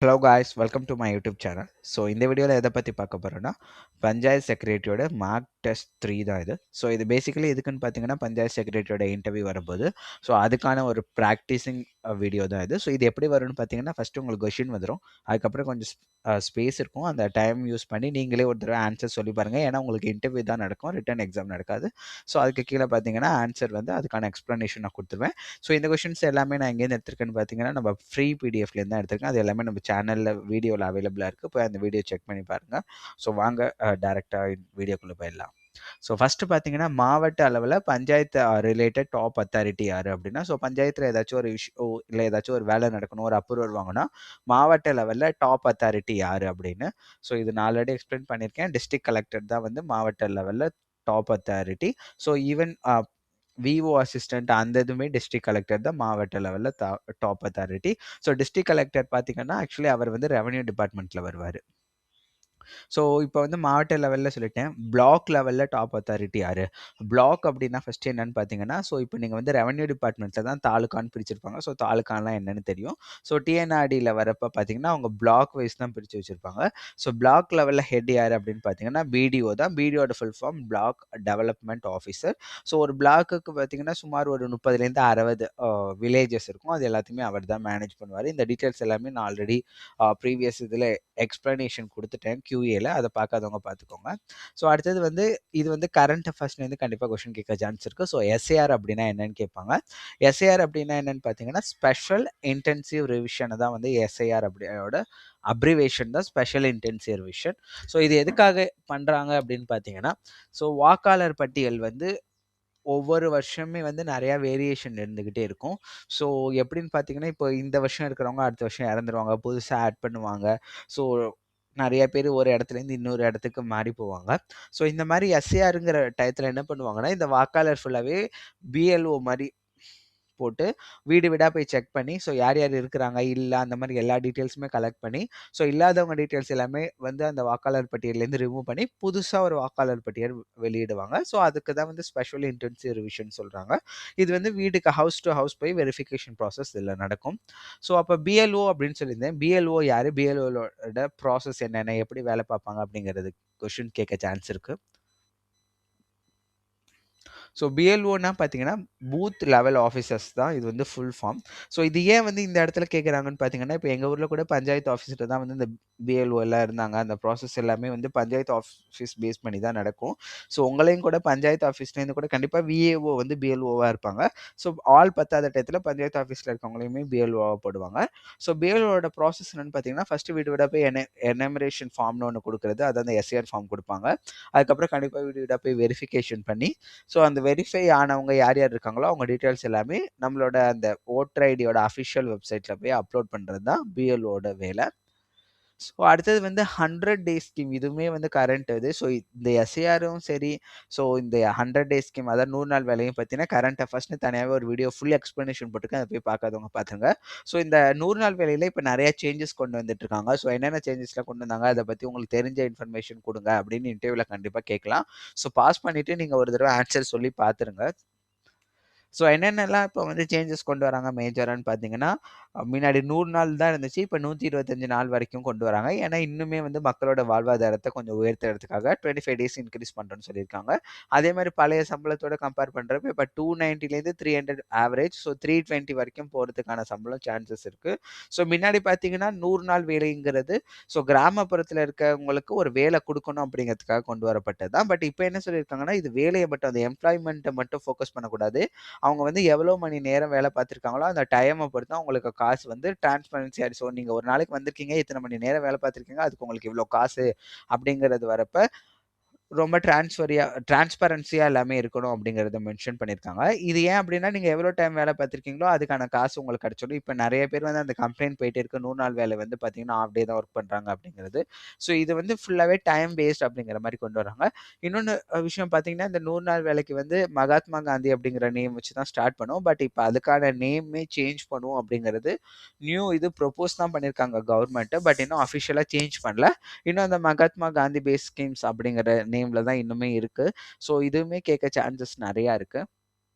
Hello guys, welcome to my YouTube channel. So இந்த வீடியோவில் எதை பற்றி பார்க்க போகிறோன்னா, பஞ்சாயத்து செக்ரட்டரியோட மார்க் டெஸ்ட் 3 தான் இது. ஸோ இது பேசிக்கலி எதுக்குன்னு பார்த்தீங்கன்னா, பஞ்சாயத்து செக்ரட்டரியோட இன்டர்வியூ வரும்போது ஸோ அதுக்கான ஒரு ப்ராக்டிஸிங் வீடியோ தான் இது. ஸோ இது எப்படி வரும்னு பார்த்தீங்கன்னா, ஃபஸ்ட்டு உங்களுக்கு கொஷின் வந்துடும். அதுக்கப்புறம் கொஞ்சம் ஸ்பேஸ் இருக்கும். அந்த டைம் யூஸ் பண்ணி நீங்களே ஒரு தடவை ஆன்சர் சொல்லி பாருங்கள். ஏன்னா உங்களுக்கு இன்டர்வியூ தான் நடக்கும், ரிட்டன் எக்ஸாம் நடக்காது. ஸோ அதுக்கு கீழே பார்த்தீங்கன்னா ஆன்சர் வந்து அதுக்கான எக்ஸ்ப்ளனேஷன் நான் கொடுத்துருவேன். ஸோ இந்த கொஷின்ஸ் எல்லாமே நான் எங்கேருந்து எடுத்திருக்கேன்னு பார்த்தீங்கன்னா, நம்ம ஃப்ரீ பிடிஎஃப்லேருந்து தான் எடுத்திருக்கேன். அது எல்லாமே நம்ம சேனலில் வீடியோவில் அவைலபிளாக இருக்குது. போய் அந்த வீடியோ செக் பண்ணி பாருங்கள். ஸோ வாங்க டேரெக்டாக வீடியோக்குள்ளே போயிடலாம். ஸோ ஃபஸ்ட்டு பார்த்தீங்கன்னா, மாவட்ட அளவில் பஞ்சாயத்து ரிலேட்டட் டாப் அத்தாரிட்டி யார் அப்படின்னா, ஸோ பஞ்சாயத்தில் ஏதாச்சும் ஒரு இஷ்யூ இல்லை ஏதாச்சும் ஒரு வேலை நடக்கணும், ஒரு அப்ரூவல் வாங்கினா மாவட்ட லெவலில் டாப் அத்தாரிட்டி யார் அப்படின்னு. ஸோ இது நான் ஆல்ரெடி எக்ஸ்பிளைன் பண்ணியிருக்கேன். டிஸ்ட்ரிக்ட் கலெக்டர் தான் வந்து மாவட்ட லெவலில் top authority. So even VO assistant அந்த இதுவுமே டிஸ்ட்ரிக்ட் கலெக்டர் தான் மாவட்ட லெவலில் top authority. So district collector பார்த்தீங்கன்னா, ஆக்சுவலி அவர் வந்து ரெவன்யூ டிபார்ட்மெண்ட்டில் வருவார். ஸோ இப்போ வந்து மாவட்ட லெவலில் சொல்லிட்டேன். பிளாக் லெவலில் டாப் அத்தாரிட்டி யார்? பிளாக் அப்படின்னா ஃபஸ்ட்டு என்னன்னு பார்த்தீங்கன்னா, ஸோ இப்போ நீங்கள் வந்து ரெவன்யூ டிபார்ட்மெண்ட்டில் தான் தாலுக்கான்னு பிரிச்சிருப்பாங்க. ஸோ தாலுக்கான்லாம் என்னன்னு தெரியும். ஸோ டிஎன்ஆர்டியில் வரப்போ பார்த்தீங்கன்னா, அவங்க பிளாக் வைஸ் தான் பிரித்து வச்சுருப்பாங்க. ஸோ பிளாக் லெவலில் ஹெட் யார் அப்படின்னு பார்த்தீங்கன்னா, பிடிஓ தான். பிடிஓட full form block development officer. So ஒரு பிளாக்குக்கு பார்த்தீங்கன்னா, சுமார் ஒரு 30லேருந்து 60 வில்லேஜஸ் இருக்கும். அது எல்லாத்தையுமே அவர் தான் மேனேஜ் பண்ணுவார். இந்த டீட்டெயில்ஸ் எல்லாமே நான் ஆல்ரெடி ப்ரீவியஸ் இதில் எக்ஸ்ப்ளனேஷன் கொடுத்துட்டேன் QAல. அதை பார்க்காதவங்க பார்த்துக்கோங்க. ஸோ அடுத்தது வந்து இது வந்து கரண்ட் அஃபேர்ஸ்லேருந்து கண்டிப்பாக கொஷின் கேட்க சான்ஸ் இருக்குது. ஸோ எஸ்ஏஆர் அப்படின்னா என்னன்னு கேட்பாங்க. எஸ்ஏஆர் அப்படின்னா என்னன்னு பார்த்தீங்கன்னா, ஸ்பெஷல் இன்டென்சிவ் ரிவிஷனை தான் வந்து எஸ்ஐஆர் அப்படியோட அப்ரிவேஷன் தான் ஸ்பெஷல் இன்டென்சிவ் ரிவிஷன். ஸோ இது எதுக்காக பண்ணுறாங்க அப்படின்னு பார்த்தீங்கன்னா, ஸோ வாக்காளர் பட்டியல் வந்து ஒவ்வொரு வருஷமே வந்து நிறையா வேரியேஷன் இருந்துக்கிட்டே இருக்கும். ஸோ எப்படின்னு பார்த்தீங்கன்னா, இப்போ இந்த வருஷம் இருக்கிறவங்க அடுத்த வருஷம் இறந்துருவாங்க, புதுசாக ஆட் பண்ணுவாங்க. ஸோ நிறைய பேர் ஒரு இடத்துலேருந்து இன்னொரு இடத்துக்கு மாறி போவாங்க. ஸோ இந்த மாதிரி எஸ்ஏஆருங்கிற டயத்தில் என்ன பண்ணுவாங்கன்னா, இந்த வாக்காளர் ஃபுல்லாகவே பிஎல்ஓ மாதிரி போட்டு வீடு வீடாக போய் செக் பண்ணி, ஸோ யார் யார் இருக்கிறாங்க இல்லை அந்த மாதிரி எல்லா டீட்டெயில்ஸுமே கலெக்ட் பண்ணி, ஸோ இல்லாதவங்க டீட்டெயில்ஸ் எல்லாமே வந்து அந்த வாக்காளர் பட்டியலேருந்து ரிமூவ் பண்ணி புதுசாக ஒரு வாக்காளர் பட்டியல் வெளியிடுவாங்க. ஸோ அதுக்கு தான் வந்து ஸ்பெஷல் இன்டென்சிவ் ரிவிஷன் சொல்கிறாங்க. இது வந்து வீட்டுக்கு ஹவுஸ் டு ஹவுஸ் போய் வெரிஃபிகேஷன் ப்ராசஸ் இதில் நடக்கும். ஸோ அப்போ பிஎல்ஓ அப்படின்னு சொல்லியிருந்தேன். பிஎல்ஓ யார்? பிஎல்ஓட ப்ராசஸ் என்னென்ன, எப்படி வேலை பார்ப்பாங்க அப்படிங்கிறது கொஷின் கேட்க சான்ஸ் இருக்குது. ஸோ பிஎல்ஓனா பார்த்தீங்கன்னா, பூத் லெவல் ஆஃபீஸர்ஸ் தான் இது வந்து ஃபுல் ஃபார்ம். ஸோ இது ஏன் வந்து இந்த இடத்துல கேட்குறாங்கன்னு பார்த்தீங்கன்னா, இப்போ எங்கள் ஊரில் கூட பஞ்சாயத்து ஆஃபீஸில் தான் வந்து இந்த பிஎல்ஓ எல்லாம் இருந்தாங்க. அந்த ப்ராசஸ் எல்லாமே வந்து பஞ்சாயத்து ஆஃபீஸ் பேஸ் பண்ணி தான் நடக்கும். ஸோ உங்களையும் கூட பஞ்சாயத்து ஆஃபீஸ்லேருந்து கூட கண்டிப்பாக விஏஓ வந்து பிஎல்ஓவாக இருப்பாங்க. ஸோ ஆல் பத்தாத டயத்தில் பஞ்சாயத்து ஆஃபீஸில் இருக்கவங்களையுமே பிஎல்ஓவாக போடுவாங்க. ஸோ பிஎல்ஓட ப்ராசஸ் என்னன்னு பார்த்தீங்கன்னா, ஃபஸ்ட்டு வீடு வீடாக போய் எனமரேஷன் ஃபார்ம்னு ஒன்று கொடுக்குறது, அதாவது அந்த எஸ்ஏஆர் ஃபார்ம் கொடுப்பாங்க. அதுக்கப்புறம் கண்டிப்பாக வீடு வீடாக போய் வெரிஃபிகேஷன் பண்ணி, ஸோ அந்த வெரிஃபை ஆனவங்க யார் யார் இருக்காங்களோ அவங்க டீட்டெயில்ஸ் எல்லாமே நம்மளோட அந்த ஓட்டர் ஐடியோட அஃபிஷியல் வெப்சைட்டில் போய் அப்லோட் பண்ணுறது தான் பிஎல்ஓட வேலை. ஸோ அடுத்தது வந்து 100 டேஸ் ஸ்கீம். இதுவுமே வந்து கரண்ட் இது. ஸோ இந்த எஸ்ஏஆரும் சரி, ஸோ இந்த 100 டேஸ் ஸ்கீம் அதாவது 100 நாள் வேலையும் பார்த்தீங்கன்னா, கரண்ட் அஃபேர்ஸ்னு தனியாகவே ஒரு வீடியோ ஃபுல் எக்ஸ்ப்ளனேஷன் போட்டுருக்கேன். அதை போய் பார்க்காதவங்க பார்த்துங்க. ஸோ இந்த 100 நாள் வேலையில் இப்போ நிறைய சேஞ்சஸ் கொண்டு வந்துட்டு இருக்காங்க. ஸோ என்னென்ன சேஞ்சஸ்லாம் கொண்டு வந்தாங்க, அதை பற்றி உங்களுக்கு தெரிஞ்ச இன்ஃபர்மேஷன் கொடுங்க அப்படின்னு இன்டர்வியூவில் கண்டிப்பாக கேட்கலாம். ஸோ பாஸ் பண்ணிவிட்டு நீங்கள் ஒரு தடவை ஆன்சர் சொல்லி பார்த்துருங்க. ஸோ என்னென்னலாம் இப்போ வந்து சேஞ்சஸ் கொண்டு வராங்க மேஜரான்னு பார்த்தீங்கன்னா, முன்னாடி 100 நாள் தான் இருந்துச்சு. இப்போ 125 நாள் வரைக்கும் கொண்டு வராங்க. ஏன்னா இன்னுமே வந்து மக்களோட வாழ்வாதாரத்தை கொஞ்சம் உயர்த்துறதுக்காக 25 டேஸ் இன்க்ரீஸ் பண்ணுறோன்னு சொல்லியிருக்காங்க. அதே மாதிரி பழைய சம்பளத்தோட கம்பேர் பண்ணுறப்ப இப்போ 290லேருந்து 300 ஆவரேஜ். ஸோ 320 வரைக்கும் போகிறதுக்கான சம்பளம் சான்சஸ் இருக்குது. ஸோ முன்னாடி பார்த்தீங்கன்னா 100 நாள் வேலைங்கிறது ஸோ கிராமப்புறத்தில் இருக்கவங்களுக்கு ஒரு வேலை கொடுக்கணும் அப்படிங்கிறதுக்காக கொண்டு வரப்பட்டது தான். பட் இப்போ என்ன சொல்லியிருக்காங்கன்னா, இது வேலையை மட்டும் அந்த எம்ப்ளாய்மெண்ட்டை மட்டும் ஃபோக்கஸ் பண்ணக்கூடாது. அவங்க வந்து எவ்வளோ மணி நேரம் வேலை பார்த்துருக்காங்களோ அந்த டைமை பொறுத்து அவங்களுக்கு காசு வந்து டிரான்ஸ்பரன்சி. ஸோ நீங்கள் ஒரு நாளைக்கு வந்திருக்கீங்க, இத்தனை மணி நேரம் வேலை பார்த்துருக்கீங்க, அதுக்கு உங்களுக்கு இவ்வளோ காசு அப்படிங்கிறது வரப்ப ரொம்ப டிரான்ஸ்பரன்சியா எல்லாமே இருக்கணும் அப்படிங்கிறத மென்ஷன் பண்ணியிருக்காங்க. இது ஏன் அப்படின்னா, நீங்க எவ்வளோ டைம் வேலை பார்த்துருக்கீங்களோ அதுக்கான காசு உங்களுக்கு கிடைச்சிடும். இப்போ நிறைய பேர் வந்து அந்த கம்ப்ளைண்ட் போயிட்டே இருக்கு. 100 நாள் வேலை வந்து பார்த்தீங்கன்னா, ஹாஃப் டே தான் ஒர்க் பண்றாங்க அப்படிங்கிறது. ஸோ இது வந்து ஃபுல்லாவே டைம் பேஸ்ட் அப்படிங்கிற மாதிரி கொண்டு வராங்க. இன்னொன்னு விஷயம் பார்த்தீங்கன்னா, இந்த 100 நாள் வேலைக்கு வந்து மகாத்மா காந்தி அப்படிங்கிற நேம் வச்சு தான் ஸ்டார்ட் பண்ணுவோம். பட் இப்போ அதுக்கான நேமே சேஞ்ச் பண்ணுவோம் அப்படிங்கிறது இது ப்ரொபோஸ் தான் பண்ணியிருக்காங்க கவர்மெண்ட். பட் இன்னும் அஃபிஷியலா சேஞ்ச் பண்ணல. இன்னும் அந்த மகாத்மா காந்தி பேஸ் ஸ்கீம்ஸ் அப்படிங்கிற நேம்ல தான் இன்னுமே இருக்கு. ஸோ இதுவுமே கேட்க சான்சஸ் நிறையா இருக்கு.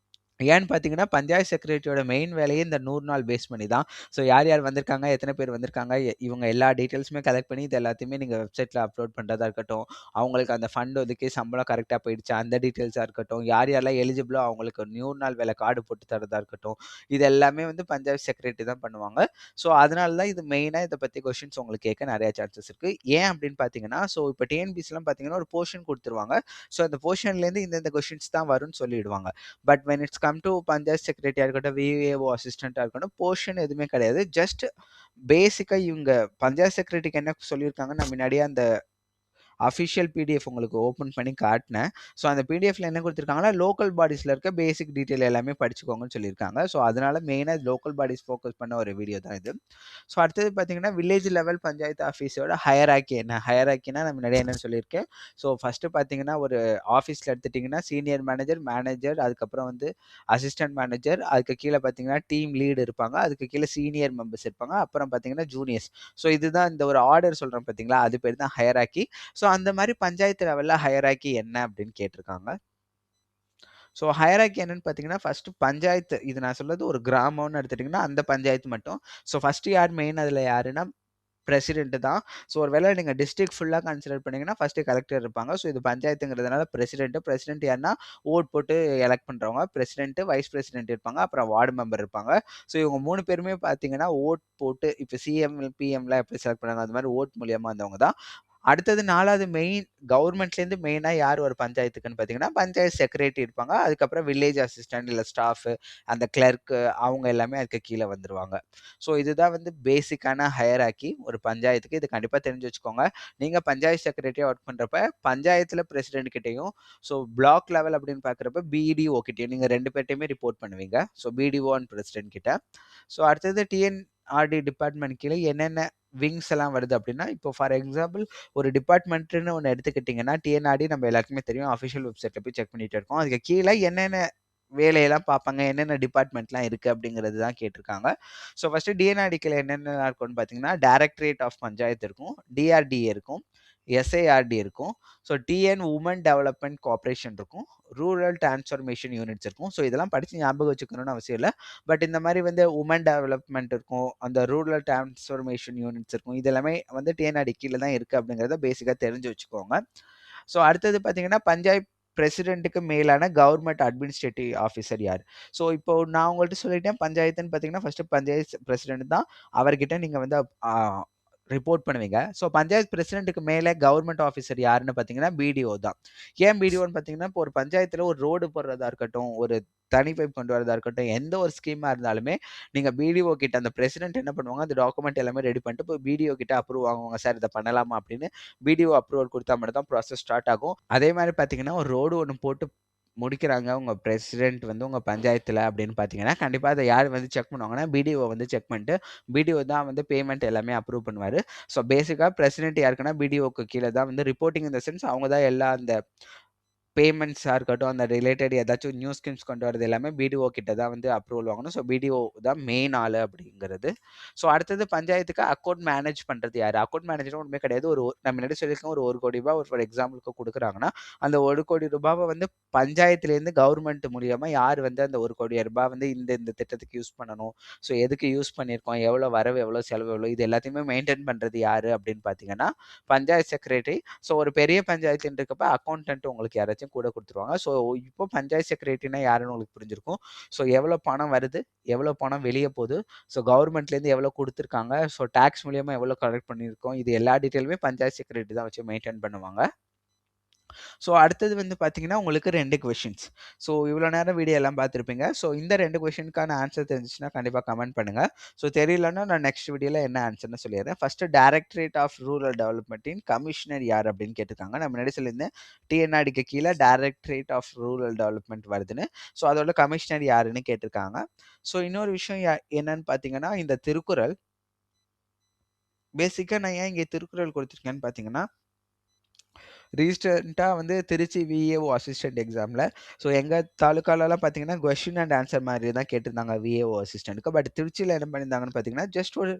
ஏன்னு பார்த்தீங்கன்னா, பஞ்சாயத்து செக்ரட்டரியோட மெயின் வேலையே இந்த 100 நாள் பேஸ் பண்ணி தான். ஸோ யார் யார் வந்திருக்காங்க, எத்தன பேர் வந்திருக்காங்க, இவங்க எல்லா டீட்டெயில்ஸுமே கலெக்ட் பண்ணி இது எல்லாத்தையுமே நீங்க வெப்சைட்ல அப்லோட் பண்றதா இருக்கட்டும், அவங்களுக்கு அந்த ஃபண்ட் ஒதுக்கி சம்பளம் கரெக்ட்டா போயிடுச்சா, அந்த டீட்டெயில்ஸா இருக்கட்டும், யார் யாரெல்லாம் எலிஜிபிளோ அவங்களுக்கு 100 நாள் வேலை கார்டு போட்டு தரதா இருக்கட்டும், இது எல்லாமே வந்து பஞ்சாயத்து செக்ரட்டரி தான் பண்ணுவாங்க. ஸோ அதனால தான் இது மெயினா இத பத்தி கொஸ்டின்ஸ் உங்களுக்கு கேட்க நெறைய சான்சஸ் இருக்கு. ஏன் அப்படின்னு பார்த்தீங்கன்னா, ஸோ இப்ப டிஎன்பிசிலாம் பார்த்தீங்கன்னா, ஒரு போர்ஷன் குடுத்துருவாங்க. ஸோ அந்த போர்ஷன்லேருந்து இந்த கொஸ்டின்ஸ் தான் வரும்னு சொல்லிடுவாங்க. But when it's come to panchayat செக்ரட்டரியா இருக்கட்டும், விஏஓ அசிஸ்டன்ட்டா இருக்கட்டும், போர்ஷன் எதுவுமே கிடையாது. ஜஸ்ட் பேசிக்கா இவங்க பஞ்சாயத்து செக்ரட்டரிக்கு என்ன சொல்லியிருக்காங்க, நான் முன்னாடியே அந்த அஃபிஷியல் பிடிஎஃப் உங்களுக்கு ஓப்பன் பண்ணி காட்டினேன். ஸோ அந்த பிடிஎஃப்ல என்ன குடுத்துருக்காங்கன்னா, லோக்கல் பாடிஸ்ல இருக்க பேசிக் டீட்டெயில் எல்லாமே படிச்சுக்கோங்கன்னு சொல்லியிருக்காங்க. ஸோ அதனால மெயினா லோக்கல் பாடிஸ் ஃபோக்கஸ் பண்ண ஒரு வீடியோ தான் இது. ஸோ அடுத்தது பார்த்தீங்கன்னா, வில்லேஜ் லெவல் பஞ்சாயத்து ஆஃபீஸோட ஹையரார்கி என்ன? ஹையரார்கினா நான் முன்னாடியே என்னன்னு சொல்லியிருக்கேன். ஸோ ஃபர்ஸ்ட்டு பார்த்தீங்கன்னா, ஒரு ஆஃபீஸ்ல எடுத்துட்டீங்கன்னா, சீனியர் மேனேஜர், மேனேஜர், அதுக்கப்புறம் வந்து அசிஸ்டன்ட் மேனேஜர், அதுக்கு கீழ பார்த்தீங்கன்னா, டீம் லீட் இருப்பாங்க. அதுக்கு கீழ சீனியர் மெம்பர்ஸ் இருப்பாங்க. அப்புறம் பார்த்தீங்கன்னா, ஜூனியர்ஸ். ஸோ இதுதான் இந்த ஒரு ஆர்டர் சொல்றேன் பார்த்தீங்களா? அது பேர் தான் ஹையரார்கி. ஸோ அந்த மாரி பஞ்சாயத்து லெவல்ல ஹையரார்கி என்ன அப்படின்னு கேட்டிருக்காங்க. ஸோ ஹையரார்கி என்னன்னு பார்த்தீங்கன்னா, ஃபர்ஸ்ட்டு பஞ்சாயத்து இது நான் சொல்றது ஒரு கிராமம்னு எடுத்துட்டீங்கன்னா, அந்த பஞ்சாயத்து மட்டும். ஸோ ஃபர்ஸ்ட்டு யார் மெயின் அதுல யாருன்னா, பிரசிடென்ட் தான். ஸோ ஒரு வேளை நீங்க டிஸ்ட்ரிக்ட் ஃபுல்லா கன்சிடர் பண்ணீங்கன்னா, ஃபர்ஸ்ட்டு கலெக்டர் இருப்பாங்க. ஸோ இது பஞ்சாயத்துங்கிறதுனால பிரசிடென்ட் யாருன்னா, ஓட் போட்டு எலக்ட் பண்றவங்க. பிரசிடென்ட், வைஸ் பிரசிடென்ட் இருப்பாங்க. அப்புறம் வார்டு மெம்பர் இருப்பாங்க. ஸோ இவங்க 3 பேருமே பார்த்தீங்கன்னா, ஓட் போட்டு இப்ப சிஎம், பிஎம்லாம் எப்படி செலக்ட் பண்ணாங்க, அது மாரி ஓட் மூலியமா வந்தவங்க தான். அடுத்தது 4வது மெயின் கவர்மெண்ட்லேருந்து மெயினா யார் ஒரு பஞ்சாயத்துக்குன்னு பார்த்தீங்கன்னா, பஞ்சாயத்து செக்ரட்டரி இருப்பாங்க. அதுக்கப்புறம் வில்லேஜ் அசிஸ்டன்ட் இல்ல ஸ்டாஃப், அந்த கிளர்க் அவங்க எல்லாமே அதுக்கு கீழ வந்துருவாங்க. ஸோ இதுதான் வந்து பேசிக்கான ஹையரார்கி ஒரு பஞ்சாயத்துக்கு. இது கண்டிப்பா தெரிஞ்சு வச்சுக்கோங்க. நீங்க பஞ்சாயத்து செக்ரட்டரியா ஒர்க் பண்றப்ப, பஞ்சாயத்துல பிரசிடென்ட் கிட்டயும், ஸோ பிளாக் லெவல் அப்படின்னு பார்க்குறப்ப பிடிஓ கிட்டயும் நீங்க 2 பேர்ட்டயுமே ரிப்போர்ட் பண்ணுவீங்க. ஸோ பிடிஓ அண்ட் பிரசிடென்ட் கிட்ட. ஸோ அடுத்தது டிஎன்ஆர்டி டிபார்ட்மெண்ட் கீழ என்னென்ன விங்ஸ் எல்லாம் வருது அப்படின்னா, இப்போ ஃபார் எக்ஸாம்பிள் ஒரு டிபார்ட்மெண்ட்ன்னு ஒண்ணு எடுத்துக்கிட்டீங்கன்னா, டிஎன்ஆர்டி நம்ம எல்லாருக்குமே தெரியும். அஃபிஷியல் வெப்சைட்ல போய் செக் பண்ணிட்டு இருக்கோம். அதுக்கு கீழ என்னென்ன வேலையெல்லாம் பார்ப்பாங்க, என்னென்ன டிபார்ட்மெண்ட்லாம் இருக்கு அப்படிங்கிறது தான் கேட்டிருக்காங்க. ஸோ ஃபர்ஸ்ட்டு டிஎன்ஆர்டிக்குல என்னென்னலாம் இருக்கும்னு பார்த்தீங்கன்னா, டைரக்டரேட் ஆஃப் பஞ்சாயத்து இருக்கும், டிஆர்டிஏ இருக்கும், எஸ்ஏஆர்டி இருக்கும். So TN women development corporation இருக்கும், ரூரல் டிரான்ஸ்ஃபர்மேஷன் யூனிட்ஸ் இருக்கும். ஸோ இதெல்லாம் படிச்சு ஞாபகம் வச்சுக்கணும்னு அவசியம் இல்ல. பட் இந்த மாரி வந்து உமன் டெவலப்மெண்ட் இருக்கும், அந்த ரூரல் டிரான்ஸ்ஃபர்மேஷன் யூனிட்ஸ் இருக்கும். இது எல்லாமே வந்து டிஎன்ஆர்டி கீழ தான் இருக்கு அப்படிங்கிறத பேசிக்கா தெரிஞ்சு வச்சுக்கோங்க. ஸோ அடுத்தது பார்த்தீங்கன்னா, பஞ்சாயத்து பிரசிடென்ட்க்கு மேலான கவர்ன்மெண்ட் அட்மினிஸ்ட்ரேட்டிவ் ஆஃபீசர் யார்? ஸோ இப்போ நான் உங்கள்ட்ட சொல்லிட்டேன் பஞ்சாயத்துன்னு பார்த்தீங்கன்னா, ஃபர்ஸ்ட்டு பஞ்சாயத்து பிரசிடென்ட் தான். அவர்கிட்ட நீங்க வந்து ஆ ரிப்போர்ட் பண்ணுவீங்க. ஸோ பஞ்சாயத்து பிரசிடென்ட்க்கு மேல கவர்ன்மெண்ட் ஆஃபீசர் யாருன்னு பார்த்தீங்கன்னா, பிடிஓ தான். ஏன் பிடிஓன்னு பார்த்தீங்கன்னா, இப்போ ஒரு பஞ்சாயத்துல ஒரு ரோடு போடுறதா இருக்கட்டும், ஒரு தனி பைப் கொண்டு வரதா இருக்கட்டும், எந்த ஒரு ஸ்கீமா இருந்தாலுமே, நீங்க பிடிஓ கிட்ட அந்த பிரசிடென்ட் என்ன பண்ணுவாங்க, அந்த டாக்குமெண்ட் எல்லாமே ரெடி பண்ணிட்டு போய் பிடிஓ கிட்ட அப்ரூவ் வாங்குவாங்க. சார் இத பண்ணலாமா அப்படின்னு பிடிஓ அப்ரூவல் குடுத்தா மட்டும் தான் ப்ராசஸ் ஸ்டார்ட் ஆகும். அதே மாரி பார்த்தீங்கன்னா, ஒரு ரோடு ஒண்ணு போட்டு முடிக்கிறாங்க உங்க பிரசிடென்ட் வந்து உங்க பஞ்சாயத்துல அப்படின்னு பார்த்தீங்கன்னா, கண்டிப்பா அத யார் வந்து செக் பண்ணுவாங்கன்னா, பிடிஓ வந்து செக் பண்ணிட்டு, பிடிஓ தான் வந்து பேமெண்ட் எல்லாமே அப்ரூவ் பண்ணுவாரு. ஸோ பேசிக்கா பிரசிடென்ட் யாருக்குன்னா, பிடிஓக்கு கீழ தான் வந்து ரிப்போர்ட்டிங் இன் த சென்ஸ் அவங்க தான் எல்லா அந்த பேமெண்ட்ஸா இருக்கட்டும், அந்த ரிலேட்டட் ஏதாச்சும் நியூ ஸ்கீம்ஸ் கொண்டு வரது எல்லாமே பிடிஓ கிட்ட தான் வந்து அப்ரூவல் வாங்கணும். ஸோ பிடிஓ தான் மெயின் ஆளு அப்படிங்கிறது. ஸோ அடுத்தது பஞ்சாயத்துக்கு அக்கவுண்ட் மேனேஜ் பண்றது யாரு? அக்கவுண்ட் மேனேஜர்னா ஒண்ணுமே கிடையாது. நான் முன்னாடி சொல்லியிருக்கேன் ஒரு ரூ. 1,00,00,000 ஒரு ஃபார் எக்ஸாம்பிளுக்கு குடுக்குறாங்கன்னா, அந்த ரூ. 1,00,00,000 வந்து பஞ்சாயத்துலேருந்து கவர்மெண்ட் மூலியமா யார் வந்து அந்த ரூ. 1,00,00,000 வந்து இந்த திட்டத்துக்கு யூஸ் பண்ணணும். ஸோ எதுக்கு யூஸ் பண்ணியிருக்கோம்? எவ்வளோ வரவு? எவ்வளோ செலவு? எவ்வளோ? இது எல்லாத்தையுமே மெயின்டெயின் பண்றது யாரு அப்படின்னு பார்த்தீங்கன்னா, பஞ்சாயத்து செக்ரட்டரி. ஸோ ஒரு பெரிய பஞ்சாயத்துன்னு இருக்கப்ப அக்கவுண்டன்ட் உங்களுக்கு யாராச்சும் கூட குடுத்துருவாங்க. ஸோ இப்போ பஞ்சாயத்து செக்ரட்டரினா யாருன்னு உங்களுக்கு புரிஞ்சிருக்கும். ஸோ எவ்வளோ பணம் வருது? எவ்வளோ பணம் வெளிய போது? ஸோ கவர்மெண்ட்லேருந்து எவ்வளோ குடுத்துருக்காங்க? ஸோ டாக்ஸ் மூலியமா எவ்வளோ கலெக்ட் பண்ணியிருக்கோம்? இது எல்லா டீட்டெயிலுமே பஞ்சாயத்து செக்ரட்டரி தான் வச்சு மெயின்டெயின் பண்ணுவாங்க. ஸோ அடுத்தது வந்து பார்த்தீங்கன்னா, உங்களுக்கு 2 கொஸ்டின்ஸ். ஸோ இவ்வளோ நேரம் வீடியோ எல்லாம் பார்த்துருப்பீங்க. ஸோ இந்த 2 கொஸ்டினுக்கான ஆன்சர் தெரிஞ்சுச்சுன்னா கண்டிப்பா கமெண்ட் பண்ணுங்க. ஸோ தெரியலன்னா நான் நெக்ஸ்ட் வீடியோல என்ன ஆன்சர்ன்னு சொல்லிடுறேன். ஃபர்ஸ்ட் டைரக்டரேட் ஆஃப் ரூரல் டெவலப்மென்ட்டின் கமிஷனர் யார் அப்படின்னு கேட்டிருக்காங்க. நான் முன்னாடி சொல்லியிருந்தேன் டிஎன்ஆர்டிக்கு கீழ டைரக்டரேட் ஆஃப் ரூரல் டெவலப்மென்ட் வருதுன்னு. ஸோ அதோட கமிஷனர் யாருன்னு கேட்டிருக்காங்க. ஸோ இன்னொரு விஷயம் என்னன்னு பார்த்தீங்கன்னா, இந்த திருக்குறள் பேசிக்கா நான் ஏன் இங்க திருக்குறள் குடுத்துருக்கேன்னு பார்த்தீங்கன்னா, ரீசென்ட்டா வந்து திருச்சி விஏஓ அசிஸ்டன்ட் எக்ஸாம்ல ஸோ எங்க தாலுக்காலலாம் பார்த்தீங்கன்னா, கொஸ்டின் அண்ட் ஆன்சர் மாரி தான் கேட்டிருந்தாங்க விஏஓ அசிஸ்டன்ட்க்கு. பட் திருச்சியில என்ன பண்ணியிருந்தாங்கன்னு பார்த்தீங்கன்னா, ஜஸ்ட் ஒரு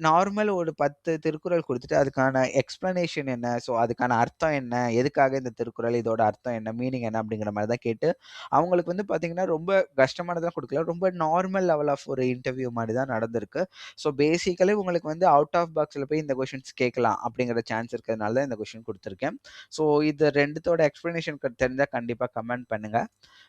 நார்மல் ஒரு 10 திருக்குறள் குடுத்துட்டு, அதுக்கான எக்ஸ்ப்ளனேஷன் என்ன? ஸோ அதுக்கான அர்த்தம் என்ன? எதுக்காக இந்த திருக்குறள்? இதோட அர்த்தம் என்ன? மீனிங் என்ன? அப்படிங்கிற மாரி தான் கேட்டு, அவங்களுக்கு வந்து பார்த்தீங்கன்னா, ரொம்ப கஷ்டமானதெல்லாம் குடுக்கல. ரொம்ப நார்மல் லெவல் ஆஃப் ஒரு இன்டர்வியூ மாரி தான் நடந்திருக்கு. ஸோ பேசிக்கலி உங்களுக்கு வந்து அவுட் ஆஃப் பாக்ஸ்ல போய் இந்த கொஸ்டின்ஸ் கேட்கலாம் அப்படிங்கிற சான்ஸ் இருக்கிறதுனால தான் இந்த கொஸ்டின் குடுத்துருக்கேன். ஸோ இது 2த்தோட எக்ஸ்ப்ளனேஷன் தெரிஞ்சா கண்டிப்பா கமெண்ட் பண்ணுங்க.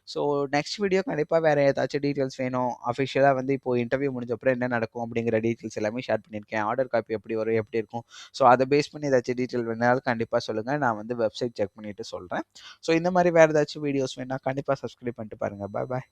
ஸோ நெக்ஸ்ட் வீடியோ கண்டிப்பா வேற ஏதாச்சும் டீட்டெயில்ஸ் வேணும். அஃபிஷியலா வந்து இப்போ இன்டர்வியூ முடிஞ்ச அப்புறம் என்ன நடக்கும் அப்படிங்கிற டீட்டெயில்ஸ் எல்லாமே ஷேர் பண்ணியிருக்கேன். ஆர்டர் காப்பி எப்படி வரும்? எப்படி இருக்கும்? ஸோ அத பேஸ் பண்ணி ஏதாச்சும் டீட்டெயில் வேணுனாலும் கண்டிப்பா சொல்லுங்க. நான் வந்து வெப்சைட் செக் பண்ணிட்டு சொல்றேன். ஸோ இந்த மாரி வேற ஏதாச்சும் வீடியோஸ் வேணுனா கண்டிப்பா சப்ஸ்கிரைப் பண்ணிட்டு பாருங்க. பாய்.